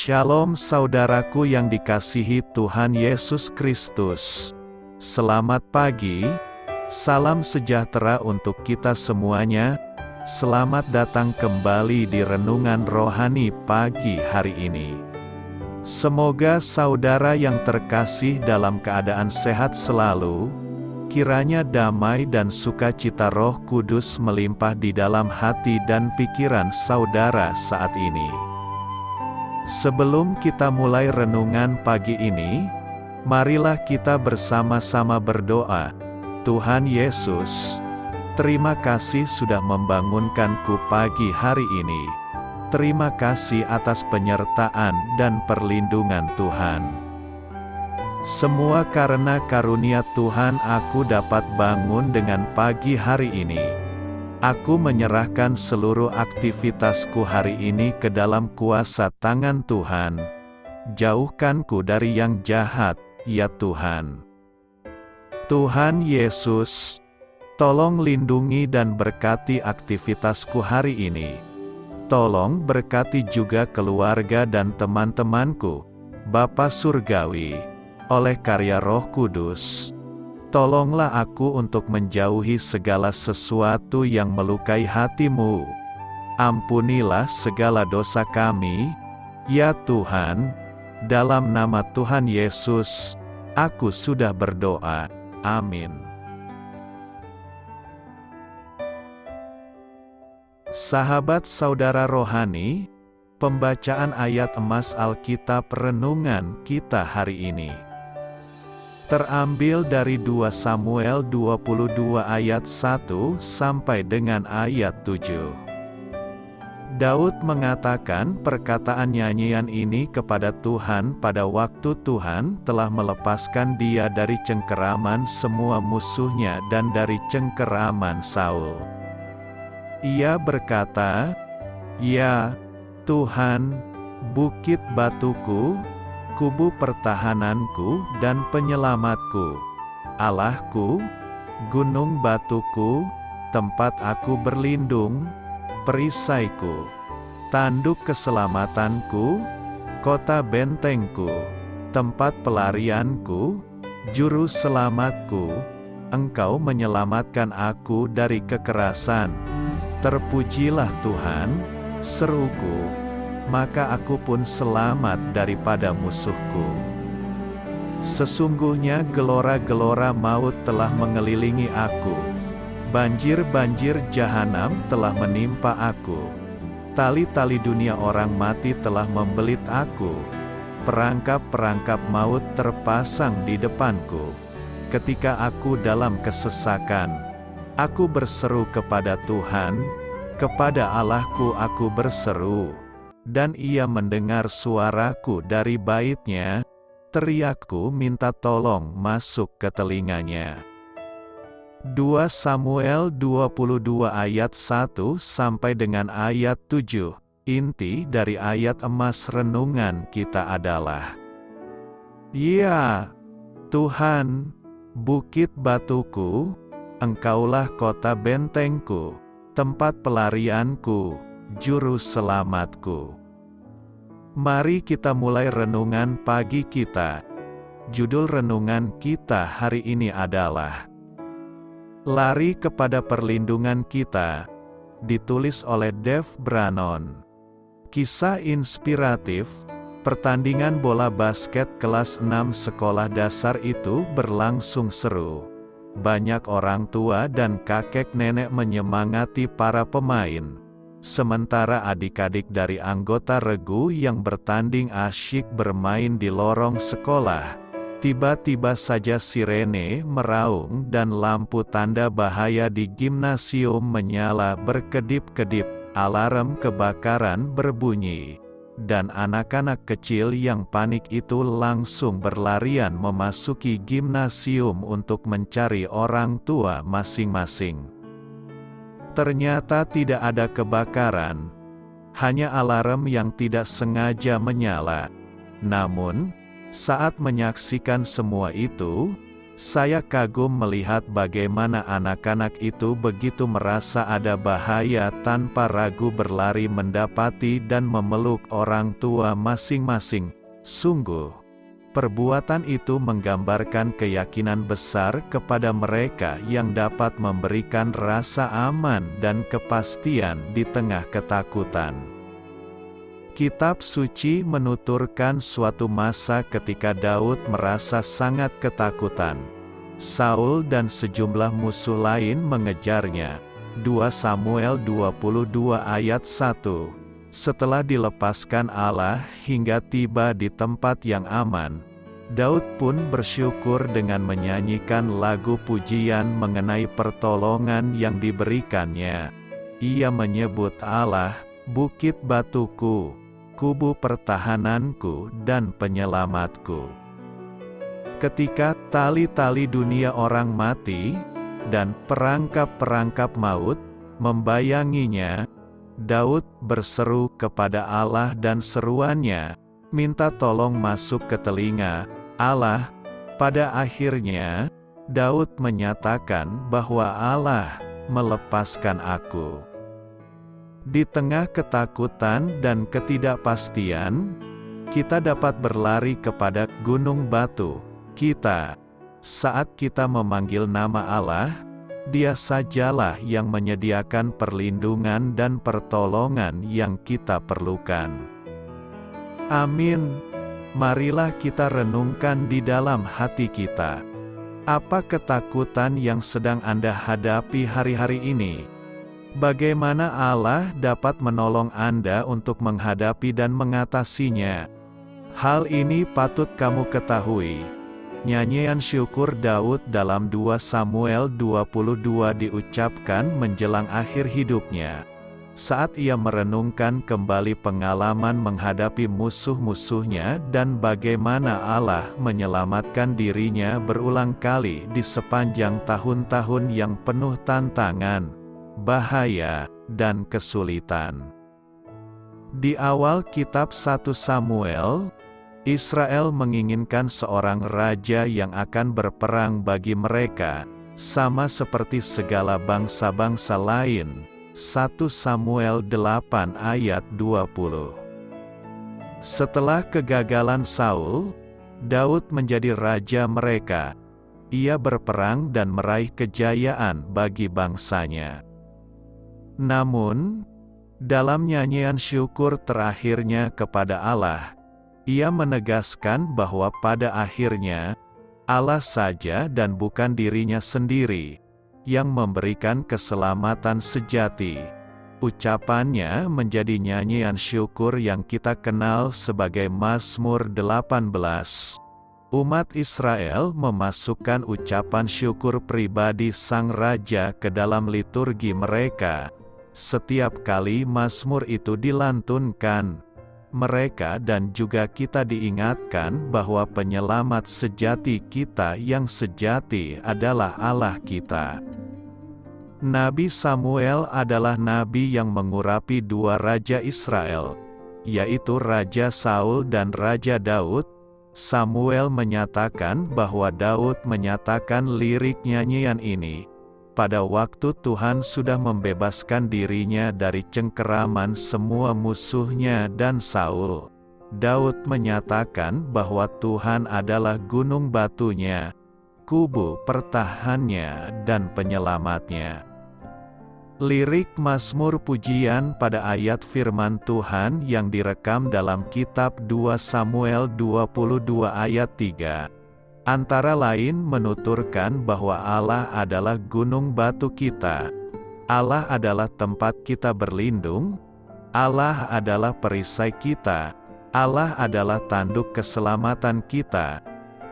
Shalom saudaraku yang dikasihi Tuhan Yesus Kristus. Selamat pagi, salam sejahtera untuk kita semuanya. Selamat datang kembali di Renungan Rohani pagi hari ini. Semoga saudara yang terkasih dalam keadaan sehat selalu. Kiranya damai dan sukacita Roh Kudus melimpah di dalam hati dan pikiran saudara saat ini. Sebelum kita mulai renungan pagi ini, marilah kita bersama-sama berdoa. Tuhan Yesus, terima kasih sudah membangunkanku pagi hari ini. Terima kasih atas penyertaan dan perlindungan Tuhan. Semua karena karunia Tuhan aku dapat bangun dengan pagi hari ini. Aku menyerahkan seluruh aktivitasku hari ini ke dalam kuasa tangan Tuhan. Jauhkanku dari yang jahat, ya Tuhan. Tuhan Yesus, tolong lindungi dan berkati aktivitasku hari ini. Tolong berkati juga keluarga dan teman-temanku, Bapa Surgawi, oleh karya Roh Kudus. Tolonglah aku untuk menjauhi segala sesuatu yang melukai hati-Mu. Ampunilah segala dosa kami, ya Tuhan. Dalam nama Tuhan Yesus, aku sudah berdoa. Amin. Sahabat saudara rohani, pembacaan ayat emas Alkitab renungan kita hari ini terambil dari 2 Samuel 22 ayat 1 sampai dengan ayat 7. Daud mengatakan perkataan nyanyian ini kepada Tuhan pada waktu Tuhan telah melepaskan dia dari cengkeraman semua musuhnya dan dari cengkeraman Saul. Ia berkata, "Ya Tuhan, bukit batuku, kubu pertahananku dan penyelamatku, Allahku, gunung batuku, tempat aku berlindung, perisaiku, tanduk keselamatanku, kota bentengku, tempat pelarianku, juru selamatku, Engkau menyelamatkan aku dari kekerasan. Terpujilah Tuhan, seruku, maka aku pun selamat daripada musuhku. Sesungguhnya gelora-gelora maut telah mengelilingi aku. Banjir-banjir jahanam telah menimpa aku. Tali-tali dunia orang mati telah membelit aku. Perangkap-perangkap maut terpasang di depanku. Ketika aku dalam kesesakan, aku berseru kepada Tuhan, kepada Allahku aku berseru. Dan ia mendengar suaraku dari bait-Nya, teriakku minta tolong masuk ke telinganya." 2 Samuel 22 ayat 1 sampai dengan ayat 7. Inti dari ayat emas renungan kita adalah, "Ya Tuhan, bukit batuku, Engkaulah kota bentengku, tempat pelarianku, juru selamatku." Mari kita mulai renungan pagi kita. Judul renungan kita hari ini adalah Lari kepada Perlindungan Kita, ditulis oleh Dave Brannon. Kisah inspiratif, pertandingan bola basket kelas 6 sekolah dasar itu berlangsung seru. Banyak orang tua dan kakek nenek menyemangati para pemain. Sementara adik-adik dari anggota regu yang bertanding asyik bermain di lorong sekolah. Tiba-tiba saja sirene meraung dan lampu tanda bahaya di gimnasium menyala berkedip-kedip, alarm kebakaran berbunyi. Dan anak-anak kecil yang panik itu langsung berlarian memasuki gimnasium untuk mencari orang tua masing-masing. Ternyata tidak ada kebakaran, hanya alarm yang tidak sengaja menyala. Namun, saat menyaksikan semua itu, Saya kagum melihat bagaimana anak-anak itu begitu merasa ada bahaya tanpa ragu berlari mendapati dan memeluk orang tua masing-masing. Sungguh, perbuatan itu menggambarkan keyakinan besar kepada mereka yang dapat memberikan rasa aman dan kepastian di tengah ketakutan. Kitab suci menuturkan suatu masa ketika Daud merasa sangat ketakutan. Saul dan sejumlah musuh lain mengejarnya. 2 Samuel 22 ayat 1. Setelah dilepaskan Allah hingga tiba di tempat yang aman, Daud pun bersyukur dengan menyanyikan lagu pujian mengenai pertolongan yang diberikannya. Ia menyebut Allah, bukit batuku, kubu pertahananku dan penyelamatku. Ketika tali-tali dunia orang mati, dan perangkap-perangkap maut, membayanginya, Daud berseru kepada Allah dan seruannya, minta tolong masuk ke telinga Allah. Pada akhirnya, Daud menyatakan bahwa Allah melepaskan aku. Di tengah ketakutan dan ketidakpastian, kita dapat berlari kepada gunung batu kita. Saat kita memanggil nama Allah, Dia sajalah yang menyediakan perlindungan dan pertolongan yang kita perlukan. Amin. Marilah kita renungkan di dalam hati kita. Apa ketakutan yang sedang Anda hadapi hari-hari ini? Bagaimana Allah dapat menolong Anda untuk menghadapi dan mengatasinya? Hal ini patut kamu ketahui. Nyanyian syukur Daud dalam 2 Samuel 22 diucapkan menjelang akhir hidupnya. Saat ia merenungkan kembali pengalaman menghadapi musuh-musuhnya dan bagaimana Allah menyelamatkan dirinya berulang kali di sepanjang tahun-tahun yang penuh tantangan, bahaya, dan kesulitan. Di awal kitab 1 Samuel, Israel menginginkan seorang raja yang akan berperang bagi mereka, sama seperti segala bangsa-bangsa lain. 1 Samuel 8 ayat 20. Setelah kegagalan Saul, Daud menjadi raja mereka. Ia berperang dan meraih kejayaan bagi bangsanya. Namun, dalam nyanyian syukur terakhirnya kepada Allah, ia menegaskan bahwa pada akhirnya, Allah saja dan bukan dirinya sendiri, yang memberikan keselamatan sejati. Ucapannya menjadi nyanyian syukur yang kita kenal sebagai Mazmur 18. Umat Israel memasukkan ucapan syukur pribadi Sang Raja ke dalam liturgi mereka. Setiap kali Mazmur itu dilantunkan, mereka dan juga kita diingatkan bahwa penyelamat sejati kita yang sejati adalah Allah kita. Nabi Samuel adalah nabi yang mengurapi dua raja Israel, yaitu Raja Saul dan Raja Daud. Samuel menyatakan bahwa Daud menyatakan lirik nyanyian ini pada waktu Tuhan sudah membebaskan dirinya dari cengkeraman semua musuhnya dan Saul. Daud menyatakan bahwa Tuhan adalah gunung batunya, kubu pertahannya dan penyelamatnya. Lirik Mazmur pujian pada ayat firman Tuhan yang direkam dalam kitab 2 Samuel 22 ayat 3. Antara lain menuturkan bahwa Allah adalah gunung batu kita. Allah adalah tempat kita berlindung. Allah adalah perisai kita. Allah adalah tanduk keselamatan kita.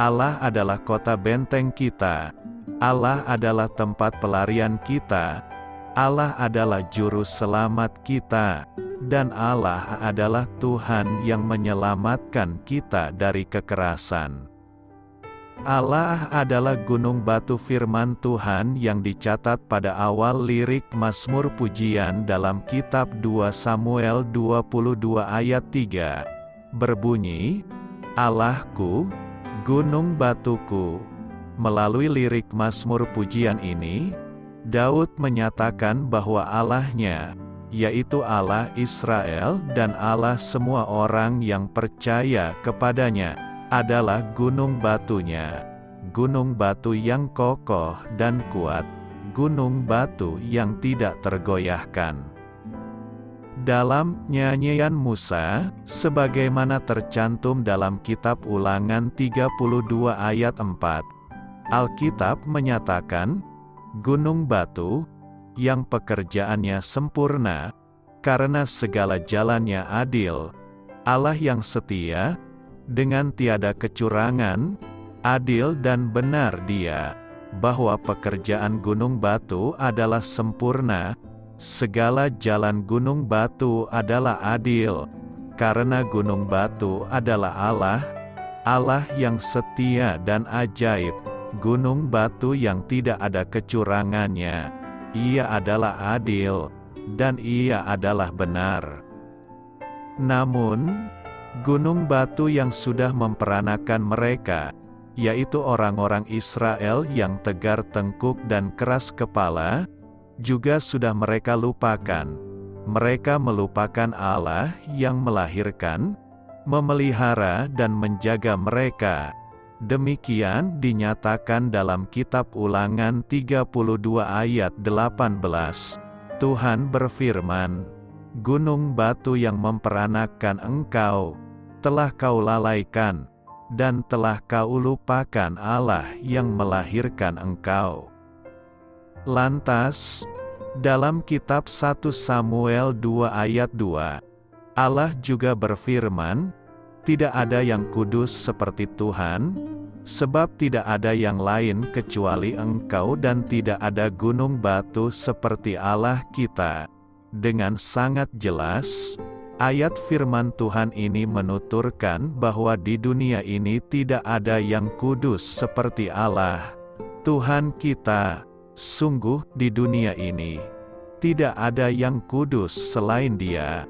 Allah adalah kota benteng kita. Allah adalah tempat pelarian kita. Allah adalah juru selamat kita. Dan Allah adalah Tuhan yang menyelamatkan kita dari kekerasan. Allah adalah gunung batu firman Tuhan yang dicatat pada awal lirik Mazmur pujian dalam kitab 2 Samuel 22 ayat 3. Berbunyi, Allahku, gunung batuku, Melalui lirik Mazmur pujian ini, Daud menyatakan bahwa Allahnya, yaitu Allah Israel dan Allah semua orang yang percaya kepadanya, adalah gunung batunya, gunung batu yang kokoh dan kuat, gunung batu yang tidak tergoyahkan. Dalam nyanyian Musa, sebagaimana tercantum dalam kitab Ulangan 32 ayat 4, Alkitab menyatakan, gunung batu, yang pekerjaannya sempurna, karena segala jalannya adil, Allah yang setia, dengan tiada kecurangan, adil dan benar Dia, bahwa pekerjaan gunung batu adalah sempurna, segala jalan gunung batu adalah adil, karena gunung batu adalah Allah, Allah yang setia dan ajaib, gunung batu yang tidak ada kecurangannya, Ia adalah adil, dan Ia adalah benar. Namun, gunung batu yang sudah memperanakan mereka, yaitu orang-orang Israel yang tegar tengkuk dan keras kepala, juga sudah mereka lupakan. Mereka melupakan Allah yang melahirkan, memelihara dan menjaga mereka. Demikian dinyatakan dalam kitab Ulangan 32 ayat 18. Tuhan berfirman, "Gunung batu yang memperanakan engkau, telah kau lalaikan, dan telah kau lupakan Allah yang melahirkan engkau." Lantas, dalam kitab 1 Samuel 2 ayat 2, Allah juga berfirman, "Tidak ada yang kudus seperti Tuhan, sebab tidak ada yang lain kecuali Engkau dan tidak ada gunung batu seperti Allah kita." Dengan sangat jelas, ayat firman Tuhan ini menuturkan bahwa di dunia ini tidak ada yang kudus seperti Allah, Tuhan kita. Sungguh di dunia ini, tidak ada yang kudus selain Dia.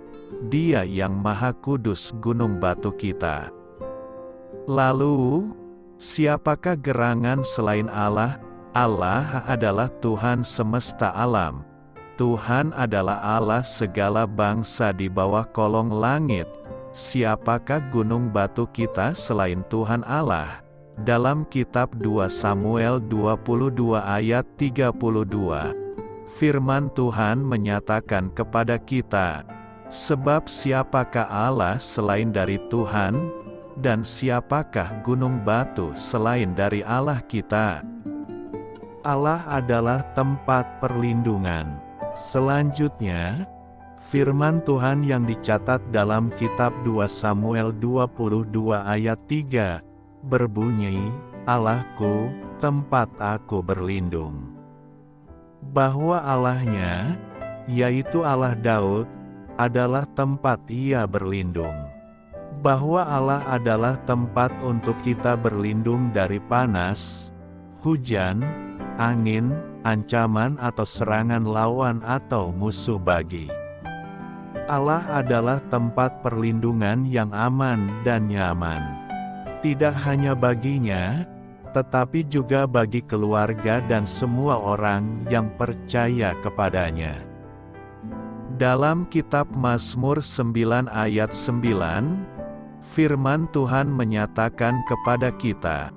Dia yang maha kudus gunung batu kita. Lalu, siapakah gerangan selain Allah? Allah adalah Tuhan semesta alam. Tuhan adalah Allah segala bangsa di bawah kolong langit. Siapakah gunung batu kita selain Tuhan Allah? Dalam kitab 2 Samuel 22 ayat 32, firman Tuhan menyatakan kepada kita, "Sebab siapakah Allah selain dari Tuhan, dan siapakah gunung batu selain dari Allah kita?" Allah adalah tempat perlindungan. Selanjutnya, firman Tuhan yang dicatat dalam kitab 2 Samuel 22 ayat 3, berbunyi, "Allahku, tempat aku berlindung." Bahwa Allahnya, yaitu Allah Daud, adalah tempat Ia berlindung. Bahwa Allah adalah tempat untuk kita berlindung dari panas, hujan, angin, ancaman atau serangan lawan atau musuh bagi. Allah adalah tempat perlindungan yang aman dan nyaman. Tidak hanya baginya, tetapi juga bagi keluarga dan semua orang yang percaya kepadanya. Dalam kitab Mazmur 9 ayat 9, firman Tuhan menyatakan kepada kita,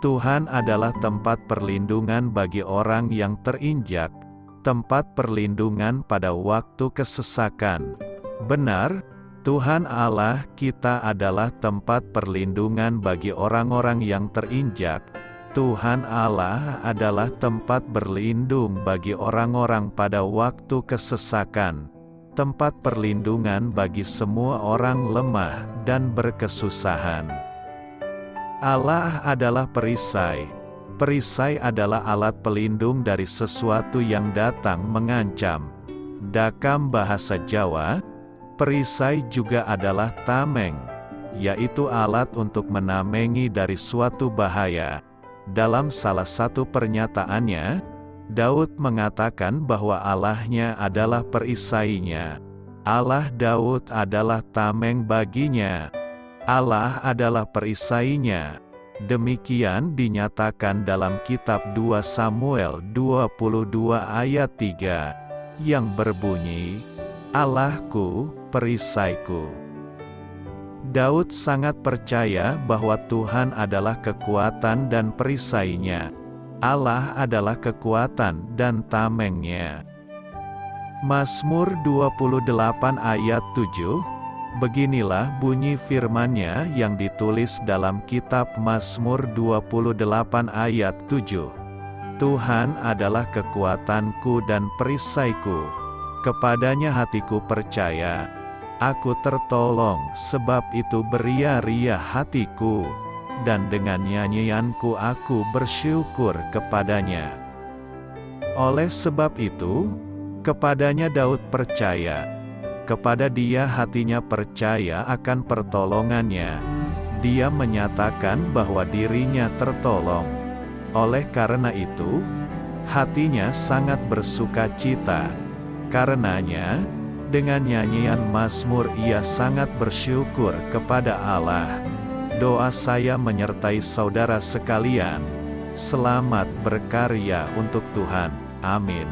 Tuhan adalah tempat perlindungan bagi orang yang terinjak, tempat perlindungan pada waktu kesesakan. Benar, Tuhan Allah kita adalah tempat perlindungan bagi orang-orang yang terinjak. Tuhan Allah adalah tempat berlindung bagi orang-orang pada waktu kesesakan, tempat perlindungan bagi semua orang lemah dan berkesusahan. Allah adalah perisai. Perisai adalah alat pelindung dari sesuatu yang datang mengancam. Dalam bahasa Jawa, perisai juga adalah tameng, yaitu alat untuk menamengi dari suatu bahaya. Dalam salah satu pernyataannya, Daud mengatakan bahwa Allahnya adalah perisainya. Allah Daud adalah tameng baginya. Allah adalah perisainya. Demikian dinyatakan dalam kitab 2 Samuel 22 ayat 3, yang berbunyi, Allahku, perisaiku. Daud sangat percaya bahwa Tuhan adalah kekuatan dan perisainya. Allah adalah kekuatan dan tamengnya. Mazmur 28 ayat 7, beginilah bunyi firman-Nya yang ditulis dalam kitab Mazmur 28 ayat 7. Tuhan adalah kekuatanku dan perisaiku, kepadanya hatiku percaya. Aku tertolong, sebab itu beria-ria hatiku, dan dengan nyanyianku aku bersyukur kepadanya. Oleh sebab itu, kepadanya Daud percaya. Kepada Dia hatinya percaya akan pertolongannya. Dia menyatakan bahwa dirinya tertolong. Oleh karena itu, hatinya sangat bersuka cita. Karenanya, dengan nyanyian Mazmur ia sangat bersyukur kepada Allah. Doa saya menyertai saudara sekalian. Selamat berkarya untuk Tuhan. Amin.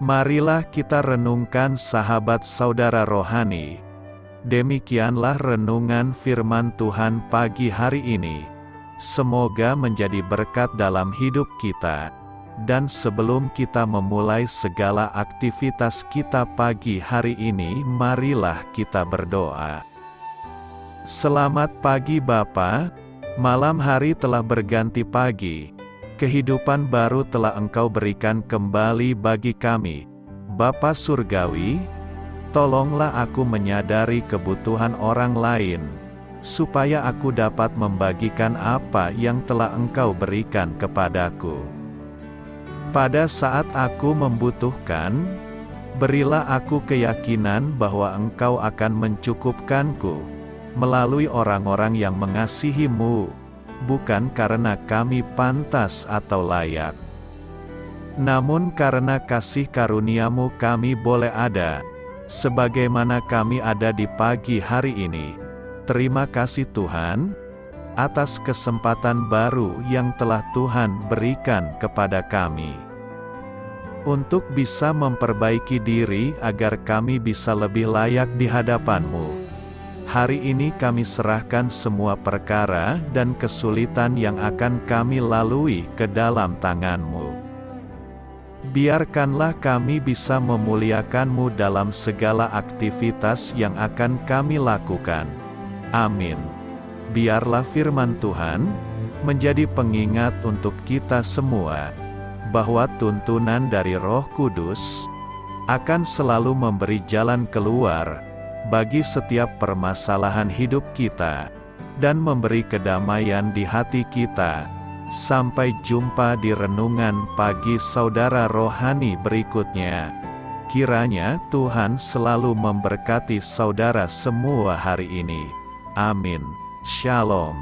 Marilah kita renungkan sahabat saudara rohani. Demikianlah renungan firman Tuhan pagi hari ini. Semoga menjadi berkat dalam hidup kita. Dan sebelum kita memulai segala aktivitas kita pagi hari ini, marilah kita berdoa. Selamat pagi Bapa, malam hari telah berganti pagi. Kehidupan baru telah Engkau berikan kembali bagi kami. Bapa Surgawi, tolonglah aku menyadari kebutuhan orang lain, supaya aku dapat membagikan apa yang telah Engkau berikan kepadaku. Pada saat aku membutuhkan, berilah aku keyakinan bahwa Engkau akan mencukupkanku, melalui orang-orang yang mengasihi-Mu, bukan karena kami pantas atau layak, namun karena kasih karunia-Mu kami boleh ada, sebagaimana kami ada di pagi hari ini. Terima kasih Tuhan, atas kesempatan baru yang telah Tuhan berikan kepada kami, untuk bisa memperbaiki diri agar kami bisa lebih layak di hadapan-Mu. Hari ini kami serahkan semua perkara dan kesulitan yang akan kami lalui ke dalam tangan-Mu. Biarkanlah kami bisa memuliakan-Mu dalam segala aktivitas yang akan kami lakukan. Amin. Biarlah firman Tuhan menjadi pengingat untuk kita semua, bahwa tuntunan dari Roh Kudus akan selalu memberi jalan keluar bagi setiap permasalahan hidup kita, dan memberi kedamaian di hati kita. Sampai jumpa di renungan pagi saudara rohani berikutnya. Kiranya Tuhan selalu memberkati saudara semua hari ini. Amin. Shalom.